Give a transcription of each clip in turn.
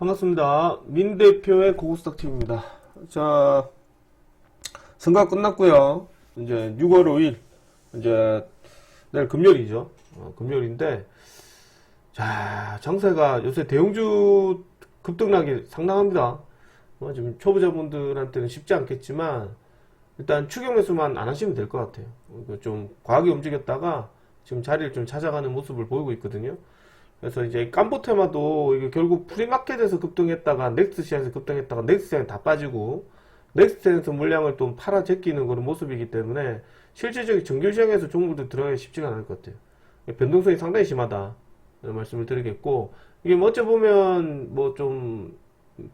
반갑습니다. 민 대표의 고고스탁TV입니다. 자, 선거가 끝났고요. 이제 6월 5일, 이제 내일 금요일이죠. 금요일인데, 자, 장세가 요새 대형주 급등락이 상당합니다. 지금 초보자분들한테는 쉽지 않겠지만, 일단 추격 매수만 안 하시면 될 것 같아요. 좀 과하게 움직였다가 지금 자리를 좀 찾아가는 모습을 보이고 있거든요. 그래서 이제 깜보테마도 이게 결국 프리마켓에서 급등했다가 넥스트 시장에서 급등했다가 넥스트 시장에 다 빠지고 넥스트에서 물량을 또 팔아 제끼는 그런 모습이기 때문에 실질적인 정규 시장에서 종목들 들어가기 쉽지가 않을 것 같아요. 변동성이 상당히 심하다 이런 말씀을 드리겠고, 이게 뭐 어째 보면 뭐 좀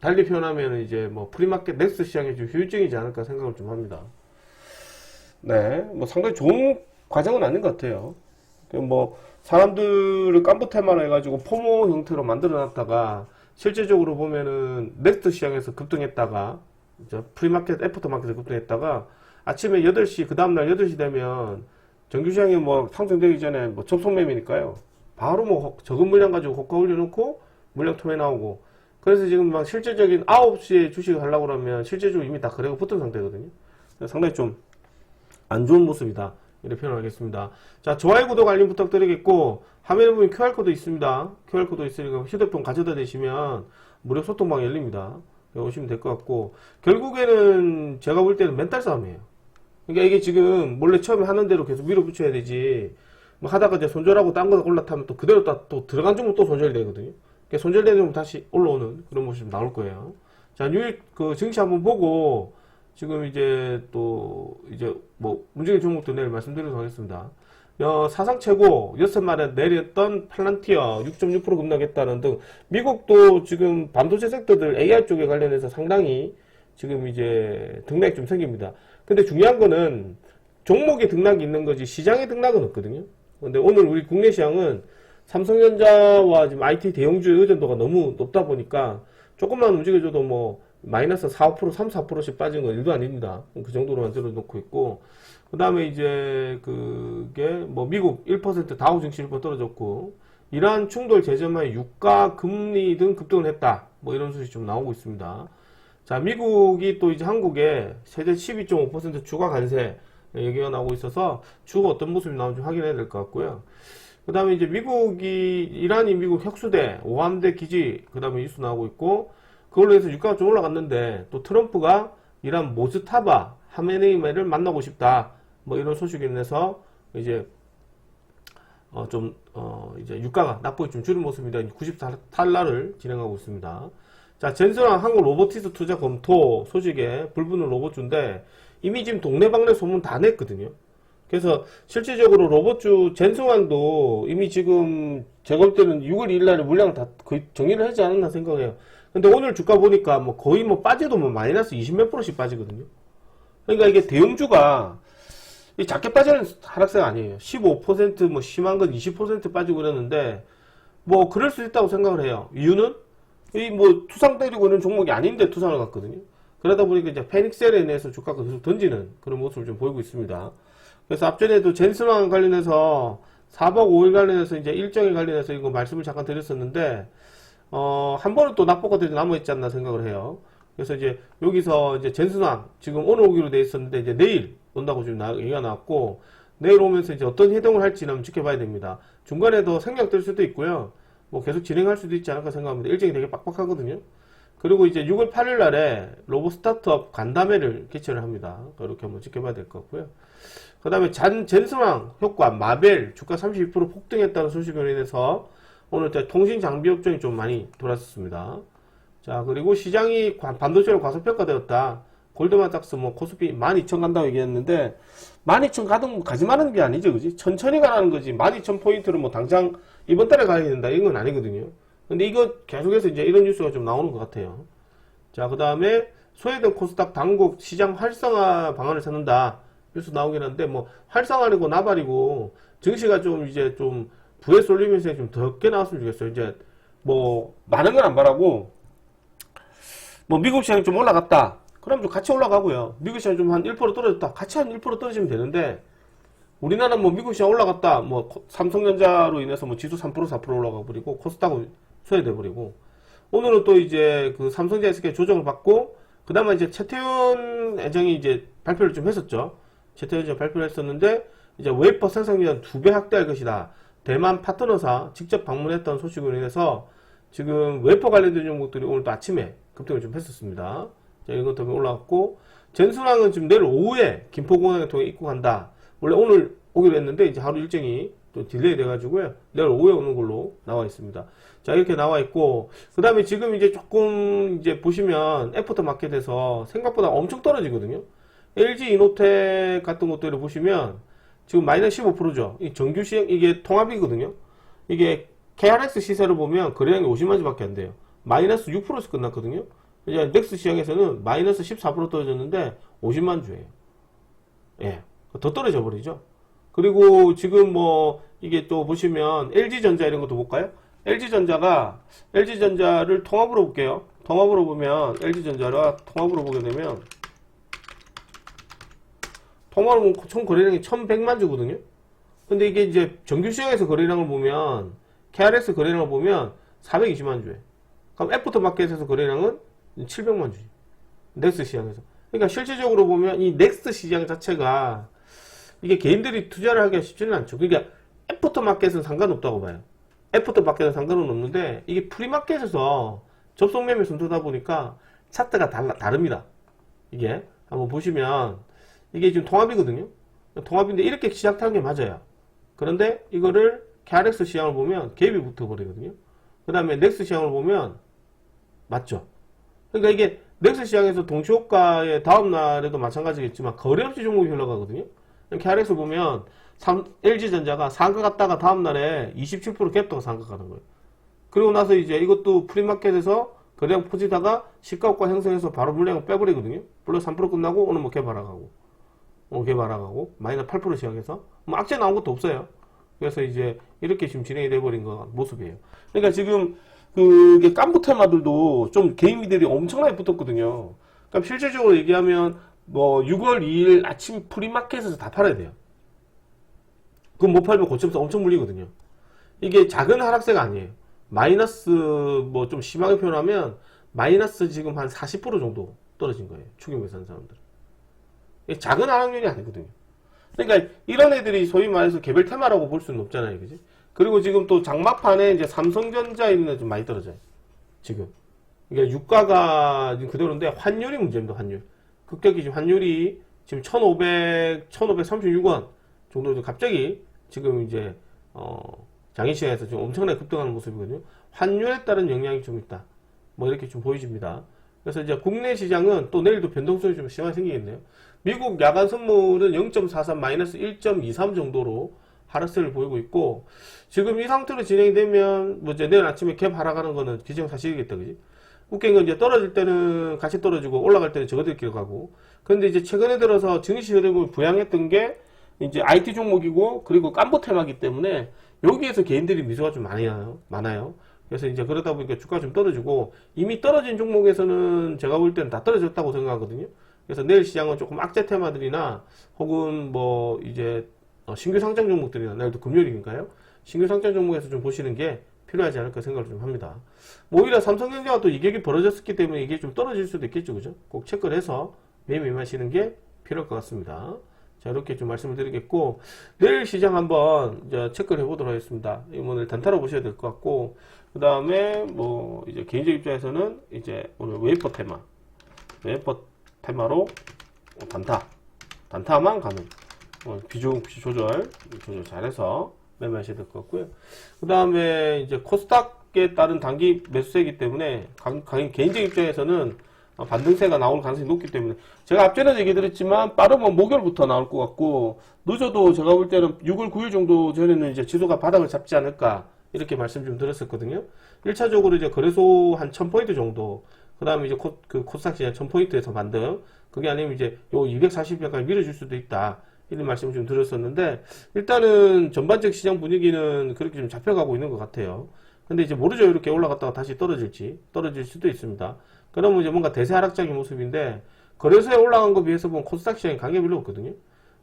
달리 표현하면 이제 뭐 프리마켓 넥스트 시장이 좀 효율적이지 않을까 생각을 좀 합니다. 네, 뭐 상당히 좋은 과정은 아닌 것 같아요. 뭐 사람들을 깜부테만 해가지고 포모 형태로 만들어 놨다가 실제적으로 보면은 넥스트 시장에서 급등했다가 프리마켓 애프터마켓에 급등했다가 아침에 8시 그 다음날 8시 되면 정규시장이 뭐 상승되기 전에 뭐 접속 매매니까요, 바로 뭐 적은 물량 가지고 고가 올려놓고 물량 투매 나오고, 그래서 지금 막 실질적인 9시에 주식을 하려고 그러면 실제적으로 이미 다 거래가 붙은 상태거든요. 상당히 좀 안 좋은 모습이다 이렇게 표현하겠습니다. 자, 좋아요, 구독, 알림 부탁드리겠고, 화면에 보면 QR코드 있습니다. QR코드 있으니까 휴대폰 가져다 대시면 무료 소통방 열립니다. 오시면 될 것 같고, 결국에는 제가 볼 때는 멘탈 싸움이에요. 그러니까 이게 지금 몰래 처음에 하는 대로 계속 밀어붙여야 되지, 뭐 하다가 이제 손절하고 딴 거 올라타면 또 그대로 또 들어간 종목 또 손절이 되거든요. 그러니까 손절되는 종목 다시 올라오는 그런 모습이 나올 거예요. 자, 뉴욕 그 증시 한번 보고, 지금 이제 또 이제 뭐 움직일 종목도 내일 말씀드리도록 하겠습니다. 사상 최고 6마리 내렸던 팔란티어 6.6% 급락했다는 등, 미국도 지금 반도체 섹터들 AR 쪽에 관련해서 상당히 지금 이제 등락이 좀 생깁니다. 근데 중요한 거는 종목의 등락이 있는 거지 시장의 등락은 없거든요. 근데 오늘 우리 국내 시장은 삼성전자와 지금 IT 대형주의 의존도가 너무 높다 보니까 조금만 움직여줘도 뭐 마이너스 4, 5%, 3, 4%씩 빠진 건 일도 아닙니다. 그 정도로 만들어 놓고 있고, 그 다음에 이제 그게 뭐 미국 1% 다우 증시 1% 떨어졌고, 이러한 충돌 제재만 유가, 금리 등 급등을 했다, 뭐 이런 소식이 좀 나오고 있습니다. 자, 미국이 또 이제 한국에 최대 12.5% 추가 관세 얘기가 나오고 있어서 추후 어떤 모습이 나오는지 확인해야 될 것 같고요. 그 다음에 이제 이란이 미국 혁수대, 오함대 기지, 그 다음에 뉴스 나오고 있고, 그걸로 해서 유가가 좀 올라갔는데, 또 트럼프가 이란 모즈타바 하메네이를 만나고 싶다, 뭐 이런 소식이 인해서 이제 이제 유가가 낙폭이 좀 줄은 모습입니다. 94달러를 진행하고 있습니다. 자, 젠슨왕 한국 로보티스 투자 검토 소식에 불붙는 로봇주인데 이미 지금 동네방네 소문 다 냈거든요. 그래서 실질적으로 로봇주 젠슨왕도 이미 지금 제가 볼 때는 6월 2일 날에 물량을 다 거의 정리를 하지 않았나 생각해요. 근데 오늘 주가 보니까 뭐 거의 뭐 빠져도 뭐 마이너스 20몇 %씩 빠지거든요. 그러니까 이게 대형주가 작게 빠지는 하락세가 아니에요. 15% 뭐 심한 건 20% 빠지고 그러는데 뭐 그럴 수 있다고 생각을 해요. 이유는 이 뭐 투상 때리고 있는 종목이 아닌데 투상을 갔거든요. 그러다 보니까 이제 패닉셀에 인해서 주가가 계속 던지는 그런 모습을 좀 보이고 있습니다. 그래서 앞전에도 젠슨왕 관련해서 4박 5일 관련해서 이제 일정에 관련해서 이거 말씀을 잠깐 드렸었는데, 한 번은 또 납부가 되지 남아있지 않나 생각을 해요. 그래서 이제 여기서 이제 젠슨왕 지금 오늘 오기로 돼 있었는데 이제 내일 온다고 지금 얘기가 나왔고, 내일 오면서 이제 어떤 해동을 할지는 한번 지켜봐야 됩니다. 중간에도 생략될 수도 있고요. 뭐 계속 진행할 수도 있지 않을까 생각합니다. 일정이 되게 빡빡하거든요. 그리고 이제 6월 8일 날에 로봇 스타트업 간담회를 개최를 합니다. 그렇게 한번 지켜봐야 될 것 같고요. 그 다음에 젠슨왕 효과 마벨 주가 32% 폭등했다는 소식으로 인해서 오늘 통신 장비 업종이 좀 많이 돌았습니다. 자, 그리고 시장이 반도체로 과소평가되었다. 골드만삭스 뭐 코스피 12,000 간다고 얘기했는데 12,000 가지 마는 게 아니죠, 그지? 천천히 가라는 거지. 12,000포인트를 뭐 당장 이번 달에 가야 된다 이건 아니거든요. 근데 이거 계속해서 이제 이런 뉴스가 좀 나오는 것 같아요. 자, 그 다음에 스웨덴 코스닥 당국 시장 활성화 방안을 찾는다 뉴스 나오긴 한데, 뭐 활성화이고 나발이고 증시가 좀 이제 좀 부에 쏠리면서 좀 덥게 나왔으면 좋겠어요. 이제 뭐 많은 건 안 바라고, 뭐 미국 시장이 좀 올라갔다 그럼 좀 같이 올라가고요. 미국 시장이 좀 한 1% 떨어졌다 같이 한 1% 떨어지면 되는데, 우리나라는 뭐 미국 시장 올라갔다 뭐 삼성전자로 인해서 뭐 지수 3% 4% 올라가 버리고 코스닥은 소외돼 버리고, 오늘은 또 이제 그 삼성전자 SK 조정을 받고, 그 다음에 이제 최태원 회장이 이제 발표를 좀 했었죠. 최태원 회장 발표를 했었는데, 이제 웨이퍼 생산량 2배 확대할 것이다. 대만 파트너사 직접 방문했던 소식으로 인해서 지금 웨이퍼 관련된 종목들이 오늘 또 아침에 급등을 좀 했었습니다. 자, 이것 때문에 올라갔고, 젠수랑은 지금 내일 오후에 김포공항을 통해 입국한다. 원래 오늘 오기로 했는데 이제 하루 일정이 또 딜레이 돼가지고요. 내일 오후에 오는 걸로 나와 있습니다. 자, 이렇게 나와 있고, 그 다음에 지금 이제 조금 이제 보시면 애프터 마켓에서 생각보다 엄청 떨어지거든요. LG 이노텍 같은 것들을 보시면 지금 마이너스 15%죠. 이 정규 시행, 이게 통합이거든요. 이게 KRX 시세를 보면 거래량이 50만 주밖에 안 돼요. 마이너스 6%에서 끝났거든요. 이제 넥스 시장에서는 마이너스 14% 떨어졌는데 50만 주예요. 예. 더 떨어져 버리죠. 그리고 지금 뭐 이게 또 보시면 LG전자 이런 것도 볼까요? LG전자를 통합으로 볼게요. 통합으로 보면 LG전자가 통합으로 보게 되면 통합으로 보면 총 거래량이 1100만 주거든요. 근데 이게 이제 정규 시장에서 거래량을 보면 KRX 거래량을 보면 420만 주예요. 그럼 애프터 마켓에서 거래량은 700만 주지. 넥스 시장에서. 그러니까 실질적으로 보면 이 넥스 시장 자체가 이게 개인들이 투자를 하기가 쉽지는 않죠. 그러니까 애프터 마켓은 상관없다고 봐요. 애프터 마켓은 상관은 없는데 이게 프리마켓에서 접속 매매 순서다 보니까 차트가 다릅니다. 이게 한번 보시면 이게 지금 통합이거든요. 통합인데 이렇게 시작하는 게 맞아요. 그런데 이거를 KRX 시장을 보면 갭이 붙어버리거든요. 그 다음에 넥스 시장을 보면 맞죠. 그러니까 이게 넥스 시장에서 동시호가의 다음날에도 마찬가지겠지만 거래 없이 종목이 흘러가거든요. KRX 보면 LG전자가 상가 갔다가 다음날에 27% 갭도가 상가 가는 거예요. 그리고 나서 이제 이것도 프리마켓에서 거래량 퍼지다가 시가고가 형성해서 바로 물량을 빼버리거든요. 플러스 3% 끝나고 오늘 뭐 갭 알아가고 갭 알아가고 마이너스 8% 시작해서 뭐 악재 나온 것도 없어요. 그래서 이제 이렇게 지금 진행이 돼버린 거 모습이에요. 그러니까 지금 그게 깐부 테마들도 좀 개인미들이 엄청나게 붙었거든요. 그러니까 실질적으로 얘기하면 뭐 6월 2일 아침 프리마켓에서 다 팔아야 돼요. 그럼 못 팔면 고점에서 엄청 물리거든요. 이게 작은 하락세가 아니에요. 마이너스 뭐 좀 심하게 표현하면 마이너스 지금 한 40% 정도 떨어진 거예요. 추경 매수한 사람들은. 이게 작은 하락률이 아니거든요. 그러니까 이런 애들이 소위 말해서 개별 테마라고 볼 수는 없잖아요. 그지? 그리고 지금 또 장막판에 이제 삼성전자 있는 애 좀 많이 떨어져요. 지금. 그러니까 유가가 지금 그대로인데 환율이 문제입니다. 환율. 급격히 지금 환율이 지금 1536원 정도 갑자기 지금 이제 장외시장에서 지금 엄청나게 급등하는 모습이거든요. 환율에 따른 영향이 좀 있다. 뭐 이렇게 좀 보여집니다. 그래서 이제 국내 시장은 또 내일도 변동성이 좀 심하게 생기겠네요. 미국 야간 선물은 0.43 마이너스 1.23 정도로 하락세를 보이고 있고, 지금 이 상태로 진행이 되면 뭐 이제 내일 아침에 갭 하락하는 거는 기정사실이겠다, 그지? 웃긴 건 이제 떨어질 때는 같이 떨어지고 올라갈 때는 저거들끼리 가고. 그런데 이제 최근에 들어서 증시 흐름을 부양했던 게 이제 IT 종목이고, 그리고 깐부 테마기 때문에 여기에서 개인들이 미소가 좀 많아요. 그래서 이제 그러다 보니까 주가가 좀 떨어지고, 이미 떨어진 종목에서는 제가 볼 때는 다 떨어졌다고 생각하거든요. 그래서 내일 시장은 조금 악재 테마들이나 혹은 뭐 이제 신규 상장 종목들이나, 내일도 금요일이니까요. 신규 상장 종목에서 좀 보시는 게 필요하지 않을까 생각을 좀 합니다. 뭐 오히려 삼성전자가 또 이격이 벌어졌기 때문에 이게 좀 떨어질 수도 있겠죠, 그죠? 꼭 체크를 해서 매매하시는 게 필요할 것 같습니다. 자, 이렇게 좀 말씀을 드리겠고, 내일 시장 한번 이제 체크를 해보도록 하겠습니다. 오늘 단타로 보셔야 될 것 같고, 그 다음에 뭐 이제 개인적 입장에서는 이제 오늘 웨이퍼 테마로 단타만 가는 비중 조절 잘해서 매매하셔야 될 것 같고요. 그 다음에 이제 코스닥에 따른 단기 매수세이기 때문에 개인적 입장에서는 반등세가 나올 가능성이 높기 때문에, 제가 앞전에 얘기 드렸지만 빠르면 목요일부터 나올 것 같고, 늦어도 제가 볼 때는 6월 9일 정도 전에는 이제 지수가 바닥을 잡지 않을까 이렇게 말씀 좀 드렸었거든요. 1차적으로 이제 거래소 한 1000포인트 정도, 그 다음에 이제 코스닥 시장 1000포인트에서 반등, 그게 아니면 이제 요 240일까지 밀어줄 수도 있다, 이런 말씀을 좀 드렸었는데, 일단은 전반적 시장 분위기는 그렇게 좀 잡혀가고 있는 것 같아요. 근데 이제 모르죠. 이렇게 올라갔다가 다시 떨어질 수도 있습니다. 그러면 이제 뭔가 대세 하락적인 모습인데, 거래소에 올라간 거 비해서 보면 코스닥 시장이 강하게 별로 없거든요.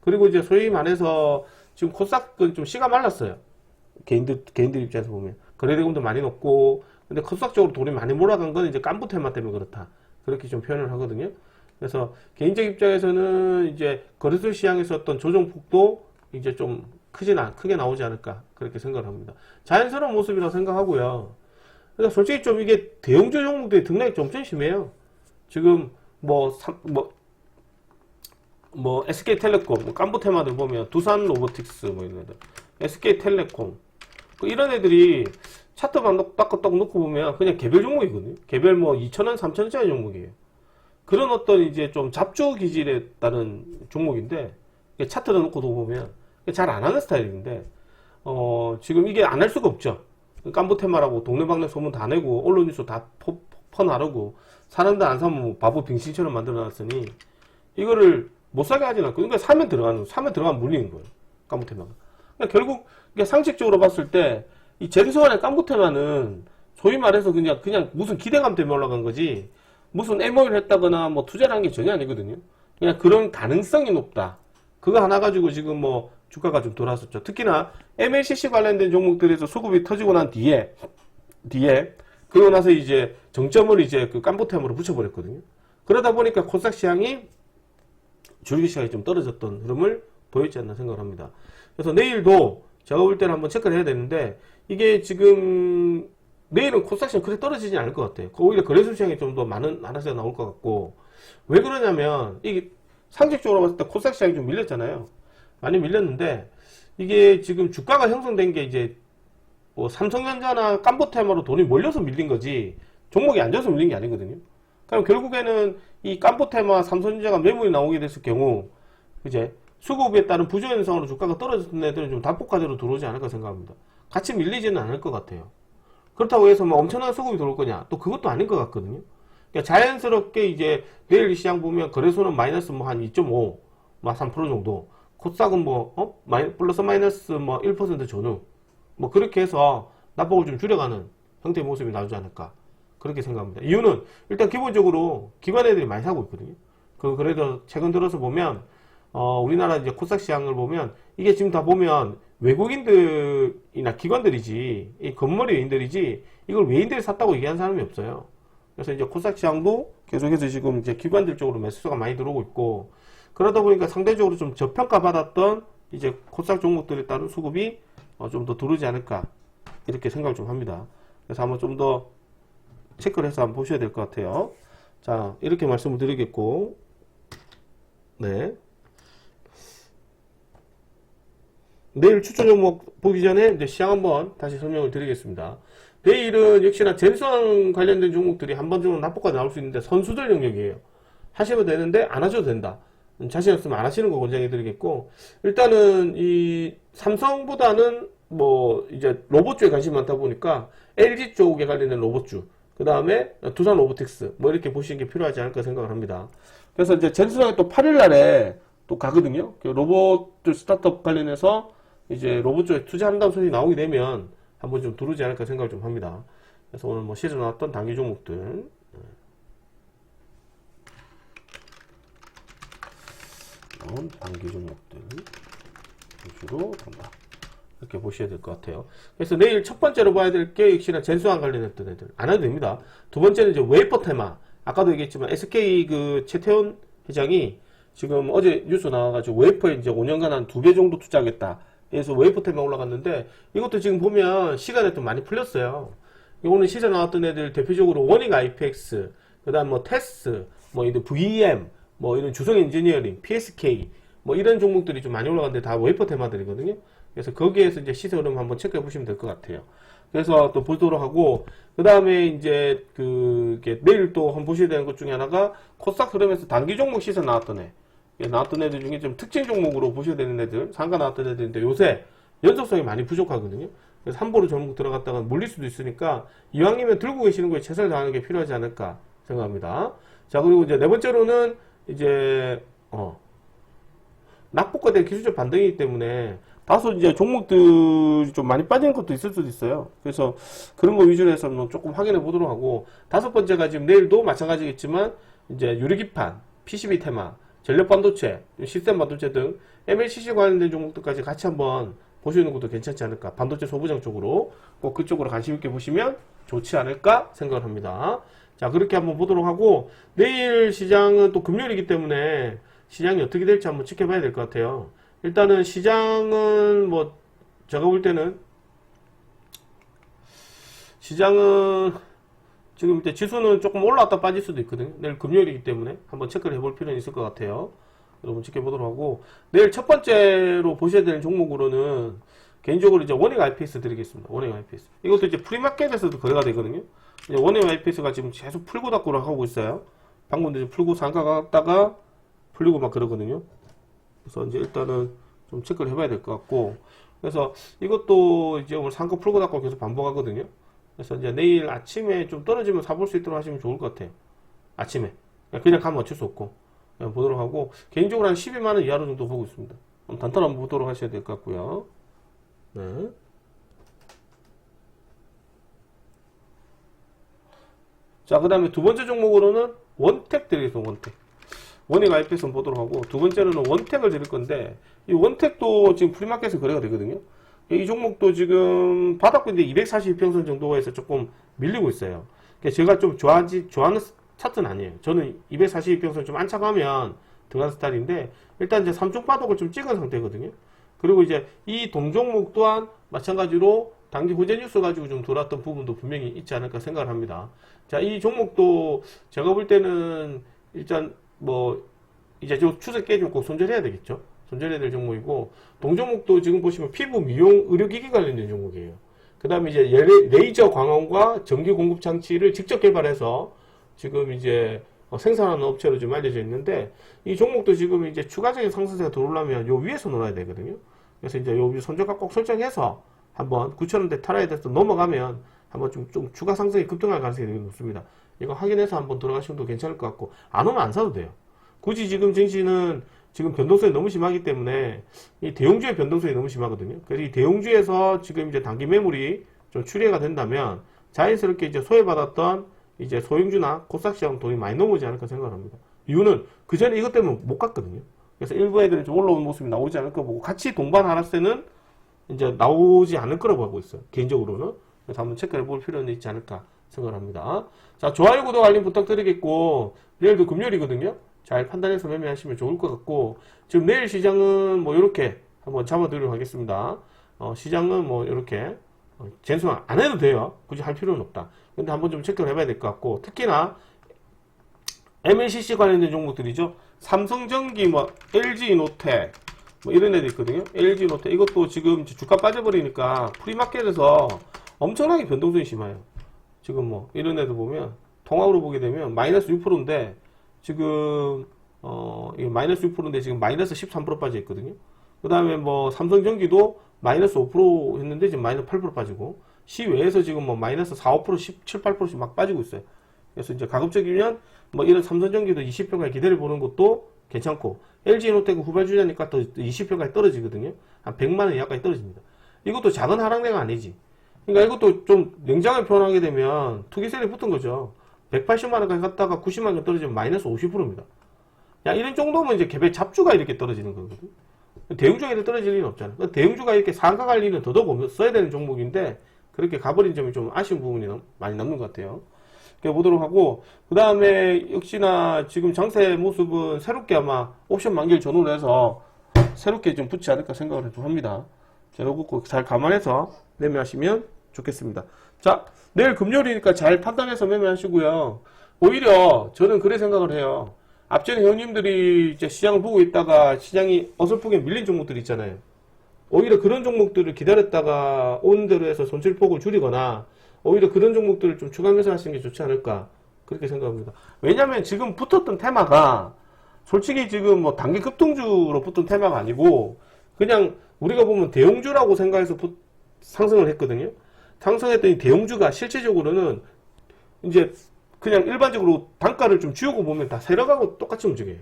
그리고 이제 소위 말해서 지금 코스닥은 좀 씨가 말랐어요. 개인들 입장에서 보면. 거래대금도 많이 높고, 근데 코스닥적으로 돈이 많이 몰아간 건 이제 깐부 테마 때문에 그렇다. 그렇게 좀 표현을 하거든요. 그래서 개인적 입장에서는 이제 거래소 시장에서 어떤 조정폭도 이제 좀 크게 나오지 않을까. 그렇게 생각을 합니다. 자연스러운 모습이라고 생각하고요. 그래서 솔직히 좀 이게 대형주 종목들이 등락이 좀 엄청 심해요. 지금 SK텔레콤, 깐부테마들 보면 두산 로보틱스 이런 애들, SK텔레콤 이런 애들이 차트 딱딱 놓고 보면 그냥 개별 종목이거든요. 개별 2,000원, 3,000원짜리 종목이에요. 그런 어떤 이제 좀 잡주 기질에 따른 종목인데 차트를 놓고도 보면 잘 안 하는 스타일인데 지금 이게 안 할 수가 없죠. 깐부테마라고 동네방네 소문 다 내고 언론 뉴스 다 퍼나르고 사람들 안 사면 바보 빙신처럼 만들어놨으니 이거를 못 사게 하진 않고, 그러니까 사면 들어가면 물리는 거예요. 깐부테마가. 그러니까 결국 상식적으로 봤을 때 이 젠소환의 깐부테마는 소위 말해서 그냥 무슨 기대감 때문에 올라간 거지 무슨 MOU를 했다거나 투자를 한 게 전혀 아니거든요. 그냥 그런 가능성이 높다. 그거 하나 가지고 지금 주가가 좀 돌았었죠. 특히나 MLCC 관련된 종목들에서 수급이 터지고 난 뒤에 그러고 나서 이제 정점을 이제 그 깐부테마로 붙여버렸거든요. 그러다 보니까 코스닥 시장이 주식 시장이 좀 떨어졌던 흐름을 보였지 않나 생각을 합니다. 그래서 내일도 제가 볼 때는 한번 체크를 해야 되는데 이게 지금 내일은 코스닥 시장 그렇게 떨어지지 않을 것 같아요. 오히려 거래소 시장이 좀 더 많은 하락세가 나올 것 같고, 왜 그러냐면 이게 상식적으로 봤을 때 코스닥 시장이 좀 밀렸잖아요. 많이 밀렸는데 이게 지금 주가가 형성된 게 이제 삼성전자나 깐부테마로 돈이 몰려서 밀린 거지 종목이 안 좋아서 밀린 게 아니거든요. 그럼 결국에는 이 깐부테마, 삼성전자가 매물이 나오게 됐을 경우 이제 수급에 따른 부조현상으로 주가가 떨어졌던 애들은 좀 답복화대로 들어오지 않을까 생각합니다. 같이 밀리지는 않을 것 같아요. 그렇다고 해서 엄청난 수급이 들어올 거냐? 또 그것도 아닌 것 같거든요. 그러니까 자연스럽게 이제 내일 시장 보면 거래소는 마이너스 한 2.5, 3% 정도. 코스닥은 플러스 마이너스 1% 전후. 그렇게 해서 낙폭을 좀 줄여가는 형태의 모습이 나오지 않을까. 그렇게 생각합니다. 이유는 일단 기본적으로 기관 애들이 많이 사고 있거든요. 그래도 최근 들어서 보면 우리나라 이제 코스닥 시장을 보면 이게 지금 다 보면 외국인들이나 기관들이지, 이 건물의 외인들이지, 이걸 외인들이 샀다고 얘기하는 사람이 없어요. 그래서 이제 코스닥 시장도 계속해서 지금 이제 기관들 쪽으로 매수가 많이 들어오고 있고, 그러다 보니까 상대적으로 좀 저평가받았던 이제 코스닥 종목들에 따른 수급이 좀 더 들어오지 않을까, 이렇게 생각을 좀 합니다. 그래서 한번 좀 더 체크를 해서 한번 보셔야 될 것 같아요. 자, 이렇게 말씀을 드리겠고, 네. 내일 추천 종목 보기 전에 이제 시장 한번 다시 설명을 드리겠습니다. 내일은 역시나 젠수항 관련된 종목들이 한 번 정도 낙폭가 나올 수 있는데 선수들 영역이에요. 하시면 되는데 안 하셔도 된다. 자신 없으면 안 하시는 거 권장해 드리겠고, 일단은 이 삼성보다는 이제 로봇 쪽에 관심이 많다 보니까 LG 쪽에 관련된 로봇주, 그 다음에 두산 로보틱스 이렇게 보시는 게 필요하지 않을까 생각을 합니다. 그래서 이제 젠수항이 또 8일 날에 또 가거든요. 그 로봇 스타트업 관련해서 이제 로봇 쪽에 투자한다는 소식이 나오게 되면 한번 좀 들어오지 않을까 생각을 좀 합니다. 그래서 오늘 시즌 나왔던 단기 종목들, 단기 종목들 위주로 본다. 이렇게 보셔야 될 것 같아요. 그래서 내일 첫 번째로 봐야 될 게 역시나 젠수항 관련했던 애들 안 해도 됩니다. 두 번째는 이제 웨이퍼 테마. 아까도 얘기했지만 SK 최태원 회장이 지금 어제 뉴스 나와가지고 웨이퍼에 이제 5년간 한 2배 정도 투자하겠다. 그래서 웨이퍼 테마 올라갔는데 이것도 지금 보면 시간에 좀 많이 풀렸어요. 오늘 시즌 나왔던 애들 대표적으로 워닝 IPX, 그 다음 테스, 이런 VM, 이런 주성 엔지니어링, PSK, 이런 종목들이 좀 많이 올라갔는데 다 웨이퍼 테마들이거든요. 그래서 거기에서 이제 시세 흐름 한번 체크해 보시면 될 것 같아요. 그래서 또 보도록 하고, 그 다음에 이제 내일 또 한번 보셔야 되는 것 중에 하나가 코스닥 흐름에서 단기 종목 시세 나왔던 애들 중에 좀 특징 종목으로 보셔야 되는 애들, 상가 나왔던 애들인데 요새 연속성이 많이 부족하거든요. 그래서 함부로 종목 들어갔다가 물릴 수도 있으니까 이왕이면 들고 계시는 거에 최선을 다하는 게 필요하지 않을까 생각합니다. 자, 그리고 이제 네 번째로는 이제 낙폭과된 기술적 반등이기 때문에 다소 이제 종목들이 좀 많이 빠지는 것도 있을 수도 있어요. 그래서 그런 거 위주로 해서 조금 확인해 보도록 하고, 다섯 번째가 지금 내일도 마찬가지겠지만 이제 유리기판, PCB 테마, 전력 반도체, 시스템 반도체 등 MLCC 관련된 종목들까지 같이 한번 보시는 것도 괜찮지 않을까. 반도체 소부장 쪽으로 꼭 그쪽으로 관심 있게 보시면 좋지 않을까 생각을 합니다. 자, 그렇게 한번 보도록 하고, 내일 시장은 또 금요일이기 때문에 시장이 어떻게 될지 한번 지켜봐야 될 것 같아요. 일단은 시장은 뭐 제가 볼 때는 시장은 지금 이제 지수는 조금 올라왔다 빠질 수도 있거든요. 내일 금요일이기 때문에 한번 체크를 해볼 필요는 있을 것 같아요. 여러분 지켜보도록 하고, 내일 첫 번째로 보셔야 되는 종목으로는 개인적으로 이제 원액 IPS 드리겠습니다. 원액 IPS. 이것도 이제 프리마켓에서도 거래가 되거든요. 이제 원액 IPS가 지금 계속 풀고 닫고를 하고 있어요. 방금도 이제 풀고 상가 갔다가 풀리고 막 그러거든요. 그래서 이제 일단은 좀 체크를 해봐야 될 것 같고, 그래서 이것도 이제 오늘 상가 풀고 닫고 계속 반복하거든요. 그래서 이제 내일 아침에 좀 떨어지면 사볼 수 있도록 하시면 좋을 것 같아요. 아침에. 그냥 가면 어쩔 수 없고. 그냥 보도록 하고, 개인적으로 한 12만원 이하로 정도 보고 있습니다. 단타로 한번 보도록 하셔야 될 것 같고요. 네. 자, 그 다음에 두 번째 종목으로는 원택 드리겠습니다. 원택. 원액 IPS 보도록 하고, 두 번째로는 원택을 드릴 건데, 이 원택도 지금 프리마켓에서 거래가 되거든요. 이 종목도 지금 바닥고 있는데 242평선 정도에서 조금 밀리고 있어요. 그러니까 제가 좀 좋아하는 차트는 아니에요. 저는 242평선 좀 안착하면 들어가는 스타일인데, 일단 이제 3종 바닥을 좀 찍은 상태거든요. 그리고 이제 이 동종목 또한 마찬가지로 단기 호재 뉴스 가지고 좀 돌았던 부분도 분명히 있지 않을까 생각을 합니다. 자, 이 종목도 제가 볼 때는 일단 뭐 이제 좀 추세 깨지면 꼭 손절해야 되겠죠. 손절해야 될 종목이고, 동종목도 지금 보시면 피부 미용 의료기기 관련된 종목이에요. 그 다음에 이제 레이저 광원과 전기 공급 장치를 직접 개발해서 지금 이제 생산하는 업체로 좀 알려져 있는데, 이 종목도 지금 이제 추가적인 상승세가 들어오려면 요 위에서 놀아야 되거든요. 그래서 이제 요 손절가 꼭 설정해서 한번 9,000원대 탈락에 대해서 넘어가면 한번 좀 추가 상승이 급등할 가능성이 되게 높습니다. 이거 확인해서 한번 들어가시면 도 괜찮을 것 같고, 안 오면 안 사도 돼요. 굳이 지금 증시는 지금 변동성이 너무 심하기 때문에 이 대형주의 변동성이 너무 심하거든요. 그래서 이 대형주에서 지금 이제 단기 매물이 좀 출회가 된다면 자연스럽게 이제 소외받았던 이제 소형주나 코스닥시장 돈이 많이 넘어오지 않을까 생각합니다. 이유는 그 전에 이것 때문에 못 갔거든요. 그래서 일부 애들이 좀 올라오는 모습이 나오지 않을 거 보고, 같이 동반하랐을 때는 이제 나오지 않을 거라고 하고 있어요. 개인적으로는. 그래서 한번 체크해 볼 필요는 있지 않을까 생각을 합니다. 자, 좋아요, 구독, 알림 부탁드리겠고, 내일도 금요일이거든요. 잘 판단해서 매매하시면 좋을 것 같고, 지금 내일 시장은 뭐 이렇게 한번 잡아드리도록 하겠습니다. 시장은 뭐 이렇게 젠수 안 해도 돼요. 굳이 할 필요는 없다. 근데 한번 좀 체크를 해봐야 될 것 같고, 특히나 MLCC 관련된 종목들이죠. 삼성전기, 뭐 LG이노텍 뭐 이런 애들 있거든요. LG이노텍 이것도 지금 주가 빠져버리니까 프리마켓에서 엄청나게 변동성이 심해요. 지금 뭐 이런 애들 보면 통합으로 보게 되면 마이너스 6%인데 지금 이게 마이너스 6%인데 지금 마이너스 13% 빠져 있거든요. 그 다음에 뭐 삼성전기도 마이너스 5% 했는데 지금 마이너스 8% 빠지고, 시외에서 지금 뭐 마이너스 4, 5%, 17, 8%씩 막 빠지고 있어요. 그래서 이제 가급적이면 뭐 이런 삼성전기도 20평까지 기다려보는 것도 괜찮고, LG에너텍은 후발주자니까 또 20평까지 떨어지거든요. 한 100만원 이하까지 떨어집니다. 이것도 작은 하락세가 아니지. 그러니까 이것도 좀 냉정하게 표현하게 되면 투기세력이 붙은 거죠. 180만원까지 갔다가 90만원 떨어지면 마이너스 50%입니다. 야, 이런 정도면 이제 개별 잡주가 이렇게 떨어지는 거거든. 대형주가 이렇게 떨어질 일은 없잖아. 대형주가 이렇게 상가 갈 일은 더더욱 써야 되는 종목인데, 그렇게 가버린 점이 좀 아쉬운 부분이 많이 남는 것 같아요. 보도록 하고, 그 다음에 역시나 지금 장세 모습은 새롭게 아마 옵션 만기를 전후로 해서 새롭게 좀 붙지 않을까 생각을 좀 합니다. 자, 요거 꼭 잘 감안해서 매매하시면 좋겠습니다. 자, 내일 금요일이니까 잘 판단해서 매매하시고요. 오히려 저는 그래 생각을 해요. 앞전에 회원님들이 이제 시장을 보고 있다가 시장이 어설프게 밀린 종목들 있잖아요. 오히려 그런 종목들을 기다렸다가 온 대로 해서 손실폭을 줄이거나, 오히려 그런 종목들을 좀 추가 매수하시는 게 좋지 않을까, 그렇게 생각합니다. 왜냐면 지금 붙었던 테마가 솔직히 지금 뭐 단기 급등주로 붙은 테마가 아니고, 그냥 우리가 보면 대형주라고 생각해서 상승을 했거든요. 상승했더니 대형주가 실질적으로는 이제 그냥 일반적으로 단가를 좀 지우고 보면 다 세력하고 똑같이 움직여요.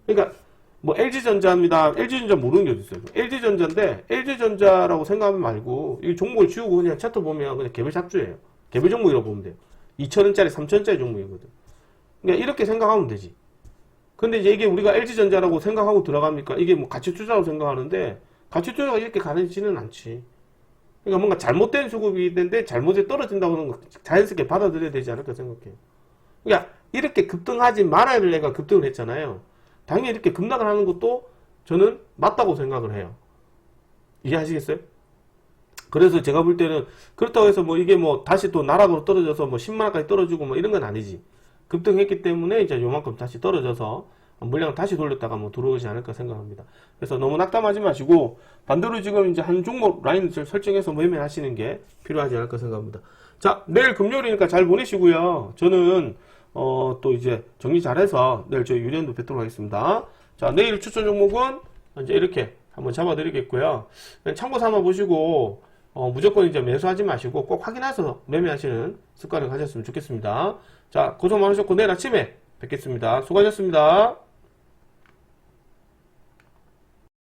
그러니까 뭐 LG전자입니다. LG전자 모르는 게 어딨어요. LG전자인데 LG전자라고 생각하면 말고 이 종목을 지우고 그냥 차트 보면 그냥 개별 잡주예요. 개별 종목이라고 보면 돼요. 2,000원짜리, 3,000원짜리 종목이거든. 그러니까 이렇게 생각하면 되지. 근데 이제 이게 우리가 LG전자라고 생각하고 들어갑니까? 이게 뭐 가치 투자라고 생각하는데, 가치 투자가 이렇게 가능하지는 않지. 그러니까 뭔가 잘못된 수급이 있는데 잘못에 떨어진다고 하는 거 자연스럽게 받아들여야 되지 않을까 생각해요. 그러니까 이렇게 급등하지 말아야 될 애가 급등을 했잖아요. 당연히 이렇게 급락을 하는 것도 저는 맞다고 생각을 해요. 이해하시겠어요? 그래서 제가 볼 때는 그렇다고 해서 뭐 이게 뭐 다시 또 나락으로 떨어져서 뭐 10만원까지 떨어지고 뭐 이런 건 아니지. 급등했기 때문에 이제 요만큼 다시 떨어져서 물량 다시 돌렸다가 뭐 들어오지 않을까 생각합니다. 그래서 너무 낙담하지 마시고 반대로 지금 이제 한 종목 라인을 설정해서 매매하시는 게 필요하지 않을까 생각합니다. 자, 내일 금요일이니까 잘 보내시고요. 저는 또 이제 정리 잘해서 내일 저희 유리한도 뵙도록 하겠습니다. 자, 내일 추천 종목은 이제 이렇게 한번 잡아드리겠고요. 참고 삼아 보시고 무조건 이제 매수하지 마시고 꼭 확인해서 매매하시는 습관을 가졌으면 좋겠습니다. 자, 고생 많으셨고 내일 아침에 뵙겠습니다. 수고하셨습니다.